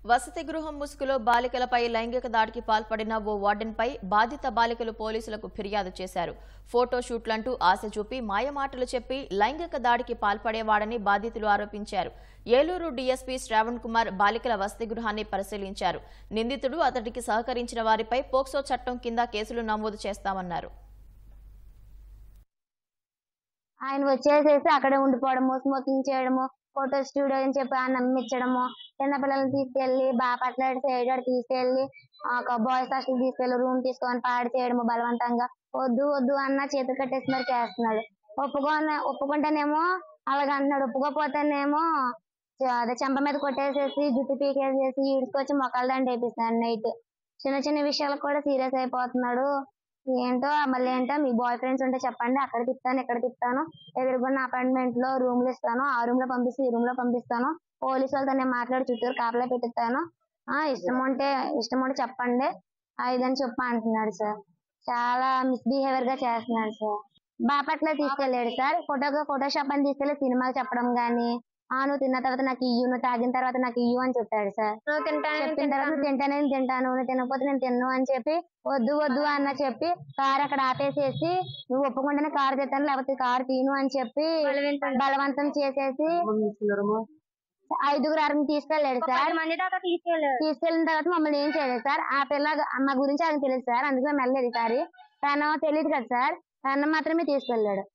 వసతి గృహం ముసుగులో బాలికలపై లైంగిక దాడికి పాల్పడిన ఓ వార్డెన్పై బాధిత బాలికలు పోలీసులకు ఫిర్యాదు చేశారు. ఫోటోషూట్లంటూ ఆశ చూపి మాయమాటలు చెప్పి లైంగిక దాడికి పాల్పడేవాడని బాధితులు ఆరోపించారు. ఏలూరు డీఎస్పీ శ్రావణ్ కుమార్ బాలికల వసతి గృహాన్ని పరిశీలించారు. నిందితుడు అతడికి సహకరించిన వారిపై పోక్సో చట్టం కింద కేసులు నమోదు చేస్తామన్నారు. ఆయన వచ్చేసేసి అక్కడే ఉండిపోవడము, స్మోకింగ్ చేయడము, ఫోటో స్టూడియో అని చెప్పి నమ్మించడము, చిన్న పిల్లల్ని తీసుకెళ్లి బాపట్ల సైడ్ తీసుకెళ్లి బాయ్స్ హాస్టల్ తీసుకెళ్లి రూమ్ తీసుకొని పాడు చేయడము, బలవంతంగా వద్దు వద్దు అన్న చేతులు కట్టేసి మరి చేస్తున్నాడు. ఒప్పుకుంటేనేమో అలాగ అంటున్నాడు, ఒప్పుకోపోతేనేమో అదే చెంప మీద కొట్టేసేసి జుట్టు పీకేసేసి ఈడ్చుకొచ్చి మొక్కలు దండ వేపిస్తున్నాడు. నైట్ చిన్న చిన్న విషయాలకు కూడా సీరియస్ అయిపోతున్నాడు. ఏంటో మళ్ళీ ఏంటో మీ బాయ్ ఫ్రెండ్స్ ఉంటే చెప్పండి, అక్కడ తిప్పాను ఇక్కడ తిప్పాను, ఎదురుకున్న అపార్ట్మెంట్ లో రూమ్లు ఇస్తాను, ఆ రూమ్ లో పంపిస్తే ఈ రూమ్ లో పంపిస్తాను, పోలీసు వాళ్ళతో నేను మాట్లాడి చుట్టూరు కాపలా పెట్టిస్తాను, ఇష్టం ఉంటే చెప్పండి ఇదని చెప్పి అంటున్నాడు సార్. చాలా మిస్బిహేవియర్ గా చేస్తున్నాడు సార్. బాపట్ల తీసుకెళ్ళాడు సార్. ఫోటోషాప్ అని తీసుకెళ్లి సినిమాలు చెప్పడం గానీ, నువ్వు తిన్న తర్వాత నాకు ఇయ్యు, నువ్వు తాగిన తర్వాత నాకు ఇయ్యు అని చెప్పాడు సార్. చెప్పిన తర్వాత నువ్వు తింటాను నువ్వు తినకపోతే నేను తిన్ను అని చెప్పి వద్దు వద్దు అన్న చెప్పి కారు అక్కడ ఆపేసేసి నువ్వు ఒప్పుకుంటేనే కారు తెస్తాను లేకపోతే కారు తీను అని చెప్పి బలవంతం చేసేసి 5-6 తీసుకెళ్ళాడు సార్. తీసుకెళ్ళిన తర్వాత మమ్మల్ని ఏం చేయలేదు సార్. ఆ పిల్ల మా గురించి ఆయనకు తెలియదు సార్, అందుకే మేము వెళ్ళలేదు. ఈసారి తను తెలియదు కదా సార్, తను మాత్రమే తీసుకెళ్ళాడు.